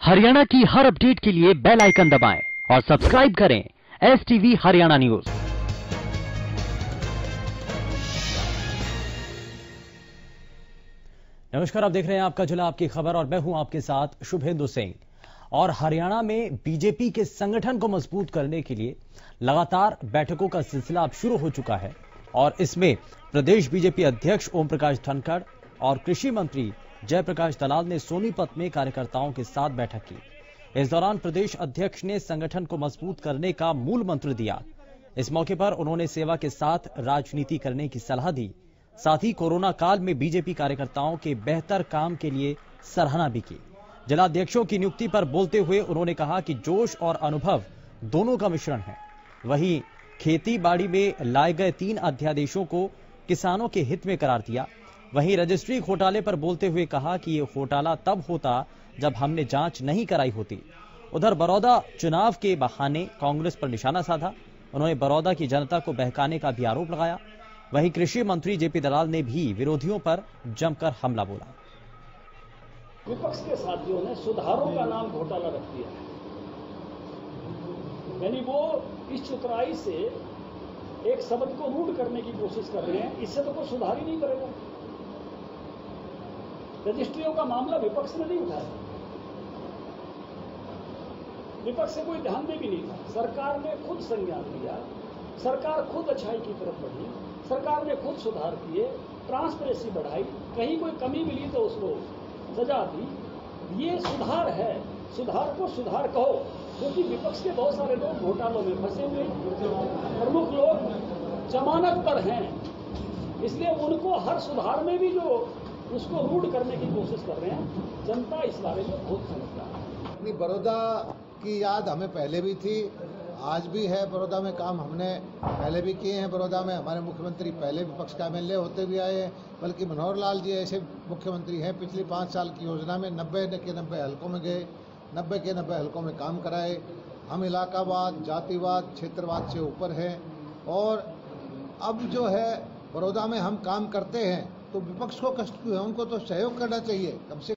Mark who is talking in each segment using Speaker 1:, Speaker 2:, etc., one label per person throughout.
Speaker 1: हरियाणा की हर अपडेट के लिए बेल आइकन दबाएं और सब्सक्राइब करें STV हरियाणा न्यूज।
Speaker 2: नमस्कार, आप देख रहे हैं आपका जिला आपकी खबर और मैं हूं आपके साथ शुभेंदु सिंह। और हरियाणा में बीजेपी के संगठन को मजबूत करने के लिए लगातार बैठकों का सिलसिला अब शुरू हो चुका है और इसमें प्रदेश बीजेपी अध्यक्ष ओम प्रकाश धनखड़ और कृषि मंत्री जयप्रकाश दलाल ने सोनीपत में कार्यकर्ताओं के साथ बैठक की। इस दौरान प्रदेश अध्यक्ष ने संगठन को मजबूत करने का मूल मंत्र दिया। इस मौके पर उन्होंने सेवा के साथ राजनीति करने की सलाह दी। साथ ही कोरोना काल में बीजेपी कार्यकर्ताओं के बेहतर काम के लिए सराहना भी की। जिलाध्यक्षों की नियुक्ति पर बोलते हुए उन्होंने कहा कि जोश और अनुभव दोनों का मिश्रण है। वहीं खेती बाड़ी में लाए गए 3 अध्यादेशों को किसानों के हित में करार दिया। वहीं रजिस्ट्री घोटाले पर बोलते हुए कहा कि यह घोटाला तब होता जब हमने जांच नहीं कराई होती। उधर बड़ौदा चुनाव के बहाने कांग्रेस पर निशाना साधा। उन्होंने बड़ौदा की जनता को बहकाने का भी आरोप लगाया। वहीं कृषि मंत्री जेपी दलाल ने भी विरोधियों पर जमकर हमला बोला।
Speaker 3: विपक्ष के साथियों ने सुधारों का नाम घोटाला रख दिया है। यानी वो इस चतुराई से एक शब्द को रूढ़ करने की कोशिश कर रहे हैं। इससे तो कोई सुधार ही नहीं करेगा। रजिस्ट्रियों का मामला विपक्ष ने नहीं उठाया, विपक्ष से कोई ध्यान में भी नहीं था। सरकार ने खुद संज्ञान लिया, सरकार खुद अच्छाई की तरफ बढ़ी, सरकार ने खुद सुधार किए, ट्रांसपेरेंसी बढ़ाई, कहीं कोई कमी मिली तो उसको सजा दी। ये सुधार है। सुधार को सुधार कहो, क्योंकि विपक्ष के बहुत सारे लोग घोटालों में फंसे हुए, प्रमुख लोग जमानत पर हैं, इसलिए उनको हर सुधार में भी जो उसको रूढ़ करने की कोशिश कर रहे हैं। जनता इस बारे में बहुत समझदार है।
Speaker 4: अपनी बड़ौदा की याद हमें पहले भी थी, आज भी है। बड़ौदा में काम हमने पहले भी किए हैं। बड़ौदा में हमारे मुख्यमंत्री पहले विपक्ष का MLA होते भी आए हैं, बल्कि मनोहर लाल जी ऐसे मुख्यमंत्री हैं पिछली 5 साल की योजना में 90 के 90 हलकों में गए, 90 के 90 हलकों में काम कराए। हम इलाकावाद, जातिवाद, क्षेत्रवाद से ऊपर हैं और अब जो है बड़ौदा में हम काम करते हैं तो विपक्ष को कष्ट क्यों है? उनको तो सहयोग करना चाहिए कम से।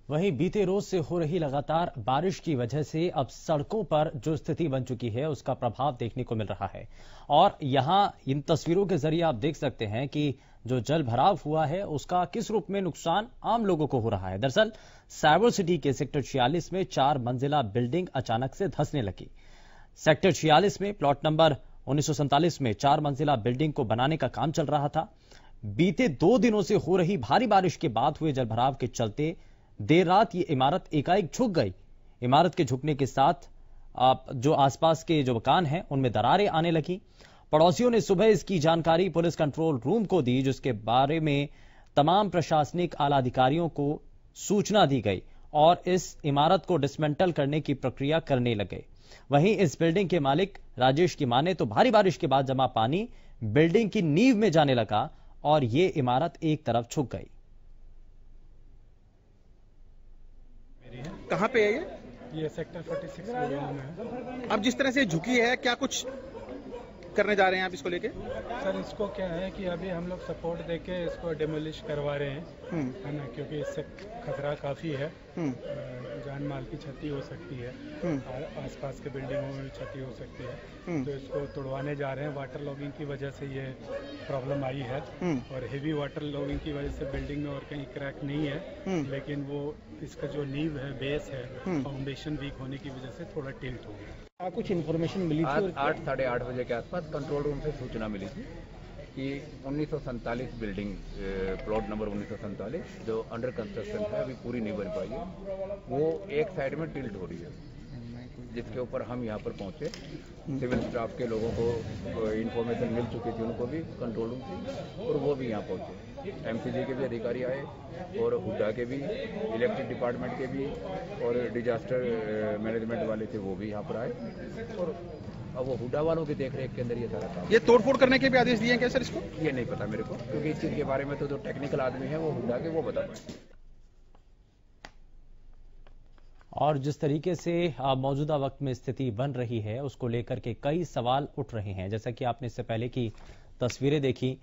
Speaker 2: वहीं बीते रोज से हो रही लगातार बारिश की वजह से अब सड़कों पर जो स्थिति बन चुकी है उसका प्रभाव देखने को मिल रहा है। और यहां इन तस्वीरों के जरिए आप देख सकते हैं कि जो जल भराव हुआ है उसका किस रूप में नुकसान आम लोगों को हो रहा है। दरअसल साइबर सिटी के सेक्टर 46 में 4 मंजिला बिल्डिंग अचानक से धंसने लगी। सेक्टर 46 में प्लॉट नंबर 1947 में 4 मंजिला बिल्डिंग को बनाने का काम चल रहा था। बीते 2 दिनों से हो रही भारी बारिश के बाद हुए जलभराव के चलते देर रात ये इमारत एकाएक झुक गई। इमारत के झुकने के साथ जो आसपास के जो मकान हैं उनमें दरारें आने लगी। पड़ोसियों ने सुबह इसकी जानकारी पुलिस कंट्रोल रूम को दी, जिसके बारे में तमाम प्रशासनिक आला अधिकारियों को सूचना दी गई और इस इमारत को डिसमेंटल करने की प्रक्रिया करने लगे। वहीं इस बिल्डिंग के मालिक राजेश की माने तो भारी बारिश के बाद जमा पानी बिल्डिंग की नींव में जाने लगा और ये इमारत एक तरफ झुक गई।
Speaker 5: कहां पे है
Speaker 6: ये सेक्टर 46 में है।
Speaker 5: अब जिस तरह से झुकी है, क्या कुछ करने जा रहे हैं आप इसको लेके?
Speaker 6: सर इसको क्या है कि अभी हम लोग सपोर्ट देके इसको डेमोलिश करवा रहे हैं, है ना, क्योंकि इससे खतरा काफी है। जान माल की क्षति हो सकती है, आसपास के बिल्डिंगों में भी क्षति हो सकती है। तो इसको तोड़वाने जा रहे हैं। वाटर लॉगिंग की वजह से ये प्रॉब्लम आई है और हेवी वाटर लॉगिंग की वजह से बिल्डिंग में और कहीं क्रैक नहीं है, लेकिन वो इसका जो नींव है, बेस है, फाउंडेशन वीक होने की वजह से थोड़ा टिल्ट हो गया।
Speaker 7: कुछ इन्फॉर्मेशन मिली थी? 8 साढ़े 8 बजे के आसपास कंट्रोल रूम से सूचना मिली थी कि 1947 बिल्डिंग प्लॉट नंबर 1947 जो अंडर कंस्ट्रक्शन है, अभी पूरी नहीं बन पाई है, वो एक साइड में टिल्ट हो रही है, जिसके ऊपर हम यहाँ पर पहुंचे। सिविल स्टाफ के लोगों को इन्फॉर्मेशन मिल चुकी थी, उनको भी कंट्रोल रूम से, और वो भी यहाँ पहुंचे। MCG के भी अधिकारी आए और हुड्डा के भी, इलेक्ट्रिक डिपार्टमेंट के भी और डिजास्टर मैनेजमेंट वाले थे वो भी यहाँ पर आए और अब वो हुड्डा वालों की देखरेख के अंदर ये सारा काम।
Speaker 5: ये तोड़फोड़ करने के भी आदेश दिए हैं क्या सर इसको?
Speaker 7: ये नहीं पता मेरे को, क्योंकि इस चीज के बारे में तो जो टेक्निकल आदमी है वो हुड्डा के, वो बता पाए।
Speaker 2: और जिस तरीके से मौजूदा वक्त में स्थिति बन रही है उसको लेकर के कई सवाल उठ रहे हैं। जैसा कि आपने इससे पहले की तस्वीरें देखी,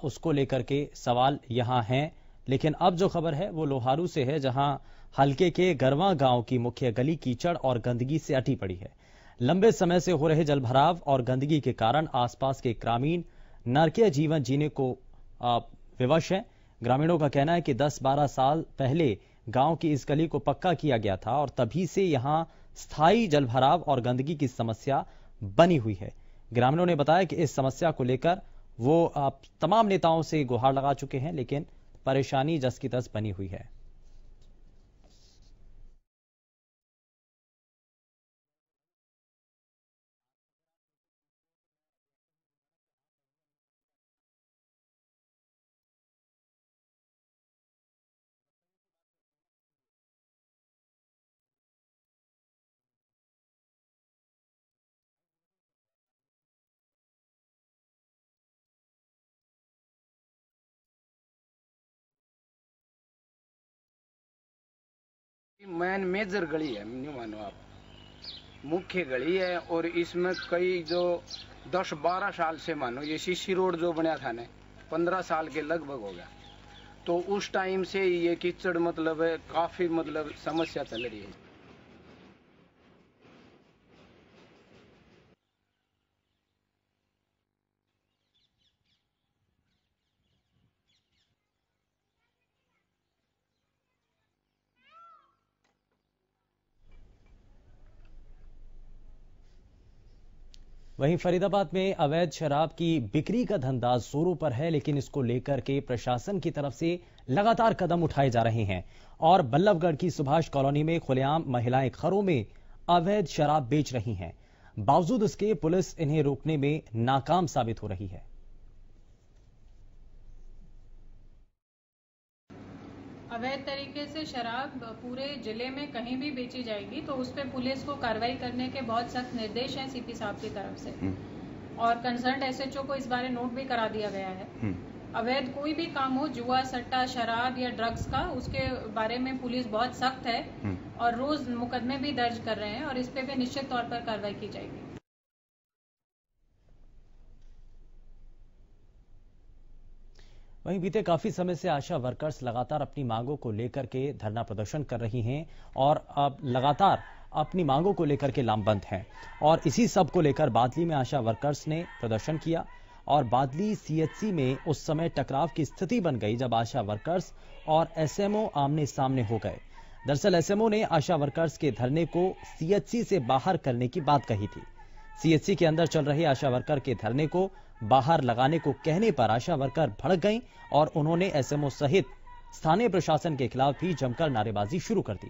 Speaker 2: उसको लेकर के सवाल यहां हैं। लेकिन अब जो खबर है वो लोहारू से है, जहां हलके के गरवा गांव की मुख्य गली कीचड़ और गंदगी से अटी पड़ी है। लंबे समय से हो रहे जलभराव और गंदगी के कारण आसपास के ग्रामीण नरकीय जीवन जीने को विवश है। ग्रामीणों का कहना है कि 10-12 साल पहले गांव की इस गली को पक्का किया गया था और तभी से यहां स्थायी जलभराव और गंदगी की समस्या बनी हुई है। ग्रामीणों ने बताया कि इस समस्या को लेकर वो तमाम नेताओं से गुहार लगा चुके हैं, लेकिन परेशानी जस की तस बनी हुई है।
Speaker 8: मैन मेजर गली है, नहीं मानो आप, मुख्य गली है। और इसमें कई जो 10-12 साल से मानो ये सीसी रोड जो बना था ना 15 साल के लगभग हो गया, तो उस टाइम से ये कीचड़ मतलब काफी मतलब समस्या चल रही है।
Speaker 2: वहीं फरीदाबाद में अवैध शराब की बिक्री का धंधा जोरों पर है, लेकिन इसको लेकर के प्रशासन की तरफ से लगातार कदम उठाए जा रहे हैं और बल्लभगढ़ की सुभाष कॉलोनी में खुलेआम महिलाएं घरों में अवैध शराब बेच रही हैं। बावजूद इसके पुलिस इन्हें रोकने में नाकाम साबित हो रही है।
Speaker 9: अवैध तरीके से शराब पूरे जिले में कहीं भी बेची जाएगी तो उस पर पुलिस को कार्रवाई करने के बहुत सख्त निर्देश हैं सीपी साहब की तरफ से, और कंसर्न एसएचओ को इस बारे नोट भी करा दिया गया है। अवैध कोई भी काम हो, जुआ, सट्टा, शराब या ड्रग्स का, उसके बारे में पुलिस बहुत सख्त है और रोज मुकदमे भी दर्ज कर रहे हैं और इस पे भी निश्चित तौर पर कार्रवाई की जाएगी।
Speaker 2: वहीं बीते काफी समय से आशा वर्कर्स लगातार अपनी मांगों को लेकर के धरना प्रदर्शन कर रही हैं और अब लगातार अपनी मांगों को लेकर के लामबंद हैं। और इसी सब को लेकर बादली में आशा वर्कर्स ने प्रदर्शन किया और बादली सीएचसी में उस समय टकराव की स्थिति बन गई जब आशा वर्कर्स और एसएमओ आमने सामने हो गए। दरअसल एसएमओ ने आशा वर्कर्स के धरने को सीएचसी से बाहर करने की बात कही थी। सीएचसी के अंदर चल रहे आशा वर्कर के धरने को बाहर लगाने को कहने पर आशा वर्कर भड़क गईं और उन्होंने एसएमओ सहित स्थानीय प्रशासन के खिलाफ भी जमकर नारेबाजी शुरू कर दी।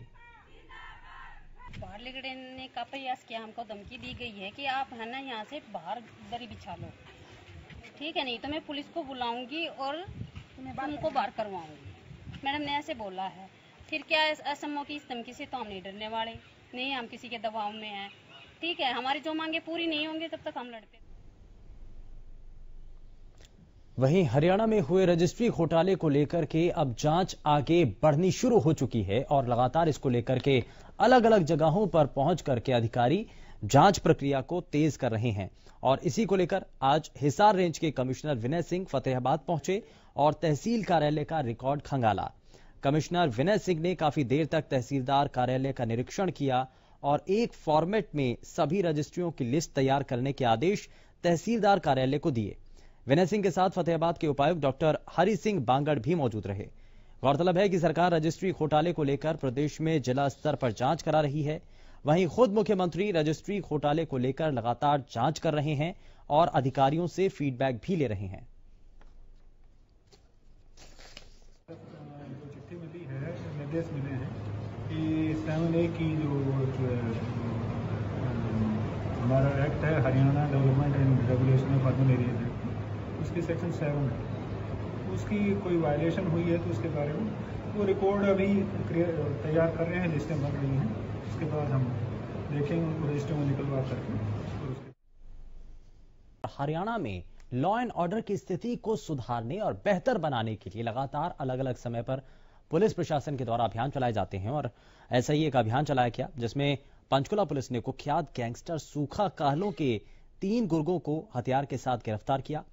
Speaker 10: बाहर निकलने का प्रयास किया, हमको धमकी दी गई है कि आप है ना यहाँ से बाहर दरी बिछा लो, ठीक है, नहीं तो मैं पुलिस को बुलाऊंगी और तुमको बाहर करवाऊंगी। मैडम ने ऐसे बोला है। फिर क्या एसएमओ की इस धमकी से तो हम नहीं डरने वाले, नहीं हम किसी के दबाव में हैं, ठीक है, हमारी जो मांगे पूरी नहीं होंगी तब तक हम लड़ते।
Speaker 2: वहीं हरियाणा में हुए रजिस्ट्री घोटाले को लेकर के अब जांच आगे बढ़नी शुरू हो चुकी है और लगातार इसको लेकर के अलग अलग जगहों पर पहुंच करके अधिकारी जांच प्रक्रिया को तेज कर रहे हैं। और इसी को लेकर आज हिसार रेंज के कमिश्नर विनय सिंह फतेहाबाद पहुंचे और तहसील कार्यालय का रिकॉर्ड खंगाला। कमिश्नर विनय सिंह ने काफी देर तक तहसीलदार कार्यालय का निरीक्षण किया और एक फॉर्मेट में सभी रजिस्ट्रियों की लिस्ट तैयार करने के आदेश तहसीलदार कार्यालय को दिए। विनय सिंह के साथ फतेहाबाद के उपायुक्त डॉक्टर हरि सिंह बांगड़ भी मौजूद रहे। गौरतलब है कि सरकार रजिस्ट्री घोटाले को लेकर प्रदेश में जिला स्तर पर जांच करा रही है। वहीं खुद मुख्यमंत्री रजिस्ट्री घोटाले को लेकर लगातार जांच कर रहे हैं और अधिकारियों से फीडबैक भी ले रहे हैं।
Speaker 6: चिट्ठी मिली है, निर्देश मिले हैं कि 7A की जो हमारा एक्ट है, Haryana development and regulation of urban areas act, उसकी सेक्शन 7 है, उसकी कोई वायलेशन हुई है तो उसके बारे में वो रिकॉर्ड अभी तैयार कर रहे हैं, लिस्टें बन रही हैं, उसके बाद हम देखेंगे उनको रजिस्टर में निकलवा करके।
Speaker 2: हरियाणा में लॉ एंड ऑर्डर की स्थिति को सुधारने और बेहतर बनाने के लिए लगातार अलग अलग समय पर पुलिस प्रशासन के द्वारा अभियान चलाए जाते हैं और ऐसा ही एक अभियान चलाया गया जिसमें पंचकुला पुलिस ने कुख्यात गैंगस्टर सूखा काहलों के 3 गुर्गों को हथियार के साथ गिरफ्तार किया।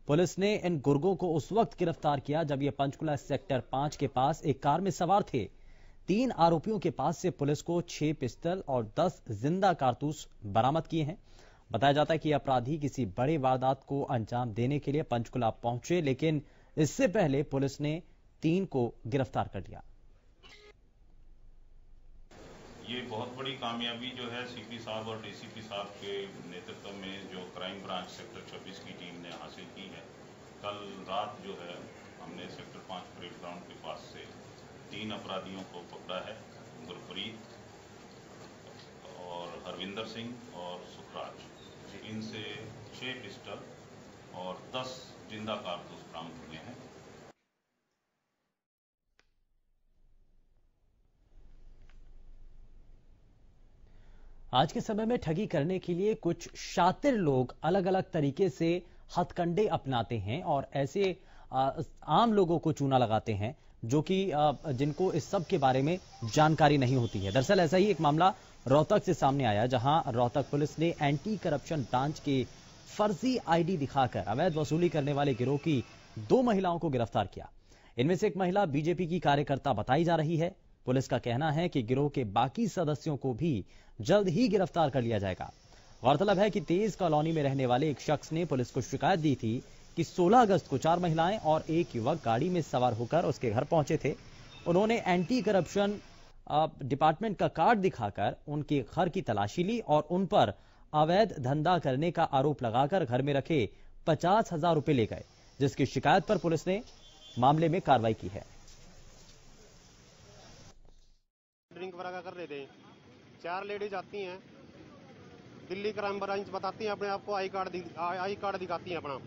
Speaker 2: पुलिस ने इन गुर्गों को उस वक्त गिरफ्तार किया जब ये पंचकुला सेक्टर 5 के पास एक कार में सवार थे। 3 आरोपियों के पास से पुलिस को 6 पिस्टल और 10 जिंदा कारतूस बरामद किए हैं। बताया जाता है कि अपराधी किसी बड़े वारदात को अंजाम देने के लिए पंचकुला पहुंचे, लेकिन इससे पहले पुलिस ने 3 को गिरफ्तार कर लिया।
Speaker 11: ये बहुत बड़ी कामयाबी जो है सीपी साहब और डीसीपी साहब के नेतृत्व में जो क्राइम ब्रांच सेक्टर 26 की टीम ने हासिल की है। कल रात जो है हमने सेक्टर 5 परेड ग्राउंड के पास से 3 अपराधियों को पकड़ा है, गुरप्रीत और हरविंदर सिंह और सुखराज। इनसे 6 पिस्टल और 10 जिंदा कारतूस बरामद हुए हैं।
Speaker 2: आज के समय में ठगी करने के लिए कुछ शातिर लोग अलग अलग तरीके से हथकंडे अपनाते हैं और ऐसे आम लोगों को चूना लगाते हैं जो कि जिनको इस सब के बारे में जानकारी नहीं होती है। दरअसल ऐसा ही एक मामला रोहतक से सामने आया, जहां रोहतक पुलिस ने एंटी करप्शन ब्रांच के फर्जी आईडी दिखाकर अवैध वसूली करने वाले गिरोह की 2 महिलाओं को गिरफ्तार किया। इनमें से एक महिला बीजेपी की कार्यकर्ता बताई जा रही है। पुलिस का कहना है कि गिरोह के बाकी सदस्यों को भी जल्द ही गिरफ्तार कर लिया जाएगा। गौरतलब है कि तेज कॉलोनी में रहने वाले एक शख्स ने पुलिस को शिकायत दी थी कि 16 अगस्त को 4 महिलाएं और एक युवक गाड़ी में सवार होकर उसके घर पहुंचे थे। उन्होंने एंटी करप्शन डिपार्टमेंट का कार्ड दिखाकर उनके घर की तलाशी ली और उन पर अवैध धंधा करने का आरोप लगाकर घर में रखे 50,000 रुपए ले गए, जिसकी शिकायत पर पुलिस ने मामले में कार्रवाई की है।
Speaker 12: ड्रिंक वगैरह कर रहे थे, 4 लेडीज आती हैं, दिल्ली क्राइम ब्रांच बताती हैं अपने आप को, आई कार्ड दिखाती हैं अपना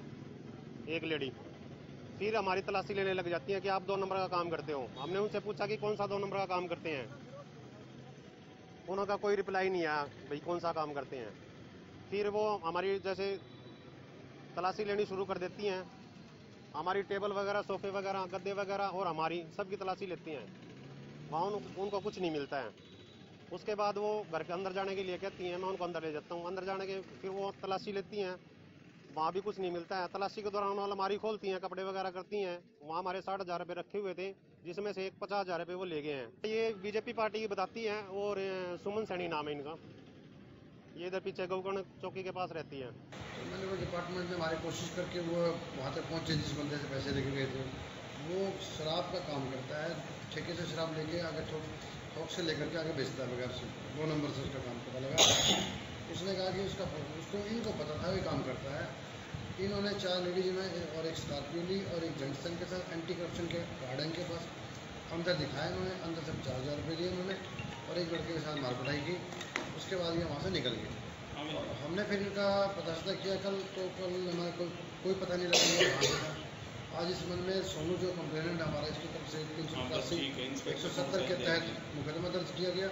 Speaker 12: एक लेडी, फिर हमारी तलाशी लेने लग जाती हैं कि आप 2 नंबर का काम करते हो। हमने उनसे पूछा कि कौन सा 2 नंबर का काम करते हैं, उनका कोई रिप्लाई नहीं आया भाई कौन सा काम करते हैं। फिर वो हमारी जैसे तलाशी लेनी शुरू कर देती हैं, हमारी टेबल वगैरह, सोफे वगैरह, गद्दे वगैरह और हमारी सबकी तलाशी लेती हैं। वहाँ उनको कुछ नहीं मिलता है। उसके बाद वो घर के अंदर जाने के लिए कहती हैं, मैं उनको अंदर ले जाता हूँ। अंदर जाने के फिर वो तलाशी लेती हैं, वहाँ भी कुछ नहीं मिलता है। तलाशी के दौरान अलमारी खोलती हैं, कपड़े वगैरह करती हैं। वहाँ हमारे 60,000 रुपये रखे हुए थे, जिसमें से 50,000 रुपये वो ले गए हैं। ये बीजेपी पार्टी की बताती हैं और सुमन सैनी नाम है इनका। ये इधर पीछे गौकर्ण चौकी के पास रहती है।
Speaker 13: मैंने वो डिपार्टमेंट में हमारी कोशिश करके वो वहाँ तक पहुँचे जिस बंदे से पैसे लेके गए थे। वो शराब का काम करता है, ठेके से शराब लेके आगे थोक से लेकर के आगे बेचता है बगैर से। 2 नंबर से उसका काम पता लगा। उसने कहा कि उसको इनको पता था ये काम करता है। इन्होंने 4 लेडीज में और एक स्कॉर्पियो ली और एक जंक्शन के साथ एंटी करप्शन के गार्डन के पास अंदर दिखाया इन्होंने। अंदर से 50,000 रुपये दिए उन्होंने और एक लड़के के साथ मारपिटाई की। उसके बाद ये वहाँ से निकल गए। हमने फिर इनका पता किया कल, तो कल हमारे कोई पता नहीं लगा। आज इस संबंध में सोनू जो कंप्लेनेंट हमारा, इसकी तरफ से 380 170 के तहत मुकदमा दर्ज किया गया।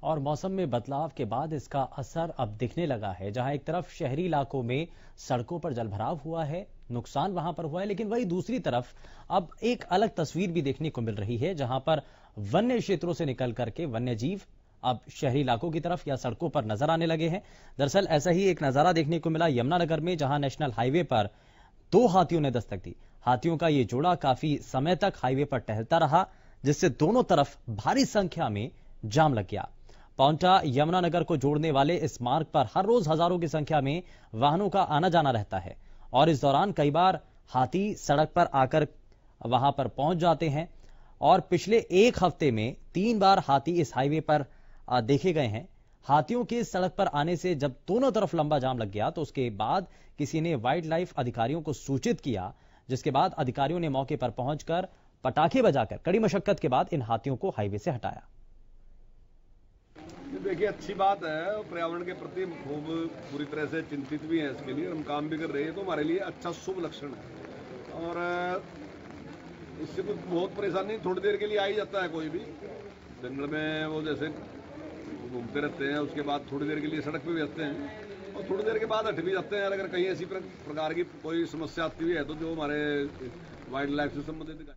Speaker 2: और मौसम में बदलाव के बाद इसका असर अब दिखने लगा है। जहां एक तरफ शहरी इलाकों में सड़कों पर जलभराव हुआ है, नुकसान वहां पर हुआ है, लेकिन वही दूसरी तरफ अब एक अलग तस्वीर भी देखने को मिल रही है, जहां पर वन्य क्षेत्रों से निकल करके वन्य जीव अब शहरी इलाकों की तरफ या सड़कों पर नजर आने लगे हैं। दरअसल ऐसा ही एक नजारा देखने को मिला यमुनानगर में, जहां नेशनल हाईवे पर 2 हाथियों ने दस्तक दी। हाथियों का ये जोड़ा काफी समय तक हाईवे पर टहलता रहा, जिससे दोनों तरफ भारी संख्या में जाम लग गया। पांवटा यमुनानगर को जोड़ने वाले इस मार्ग पर हर रोज हजारों की संख्या में वाहनों का आना जाना रहता है और इस दौरान कई बार हाथी सड़क पर आकर वहां पर पहुंच जाते हैं। और पिछले 1 हफ्ते में 3 बार हाथी इस हाईवे पर देखे गए हैं। हाथियों के सड़क पर आने से जब दोनों तरफ लंबा जाम लग गया तो उसके बाद किसी ने वाइल्ड लाइफ अधिकारियों को सूचित किया, जिसके बाद अधिकारियों ने मौके पर पहुंचकर पटाखे बजाकर कड़ी मशक्कत के बाद इन हाथियों को हाईवे से हटाया।
Speaker 14: देखिए, अच्छी बात है, पर्यावरण के प्रति खूब पूरी तरह से चिंतित भी हैं इसके लिए, हम काम भी कर रहे हैं, तो हमारे लिए अच्छा शुभ लक्षण है। और इससे कुछ बहुत परेशानी थोड़ी देर के लिए आ ही जाता है। कोई भी जंगल में वो जैसे घूमते रहते हैं, उसके बाद थोड़ी देर के लिए सड़क पे भी आते हैं और थोड़ी देर के बाद हट भी जाते हैं। अगर कहीं ऐसी प्रकार की कोई समस्या आती हुई है तो जो हमारे वाइल्ड लाइफ से संबंधित।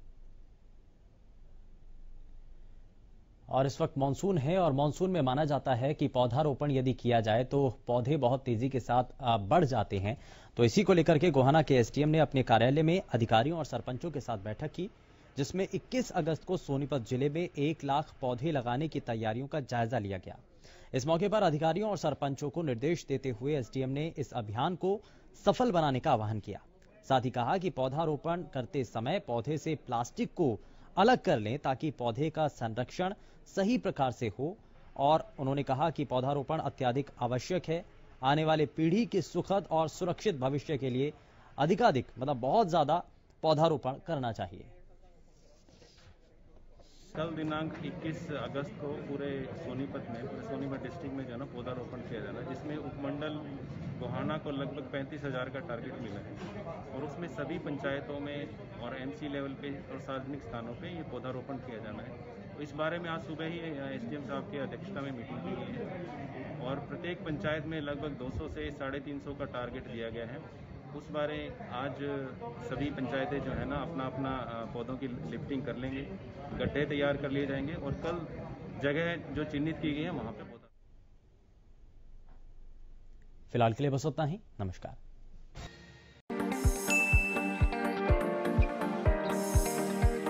Speaker 2: और इस वक्त मानसून है और मानसून में माना जाता है कि पौधारोपण यदि किया जाए तो पौधे बहुत तेजी के साथ बढ़ जाते हैं। तो इसी को लेकर के गोहाना के एसडीएम ने अपने कार्यालय में अधिकारियों और सरपंचों के साथ बैठक की, जिसमें 21 अगस्त को सोनीपत जिले में 1 लाख पौधे लगाने की तैयारियों का जायजा लिया गया। इस मौके पर अधिकारियों और सरपंचों को निर्देश देते हुए एसडीएम ने इस अभियान को सफल बनाने का आह्वान किया। साथ ही कहा कि पौधारोपण करते समय पौधे से प्लास्टिक को अलग कर लें ताकि पौधे का संरक्षण सही प्रकार से हो। और उन्होंने कहा कि पौधारोपण अत्यधिक आवश्यक है। आने वाले पीढ़ी के सुखद और सुरक्षित भविष्य के लिए अधिकाधिक बहुत ज्यादा पौधारोपण करना चाहिए।
Speaker 15: कल दिनांक 21 अगस्त को पूरे सोनीपत डिस्ट्रिक्ट में जो है ना पौधारोपण किया जाना है, जिसमें उपमंडल गोहाना को लगभग 35,000 का टारगेट मिला है और उसमें सभी पंचायतों में और एमसी लेवल पे और सार्वजनिक स्थानों पे ये पौधारोपण किया जाना है। तो इस बारे में आज सुबह ही एसडीएम साहब की अध्यक्षता में मीटिंग की गई है और प्रत्येक पंचायत में लगभग 200 से 350 का टारगेट दिया गया है। उस बारे आज सभी पंचायतें जो है ना अपना अपना पौधों की लिफ्टिंग कर लेंगे, गड्ढे तैयार कर लिए जाएंगे और कल जगह जो चिन्हित की गई है वहां पे पौधा।
Speaker 2: फिलहाल के लिए बस उतना ही। नमस्कार।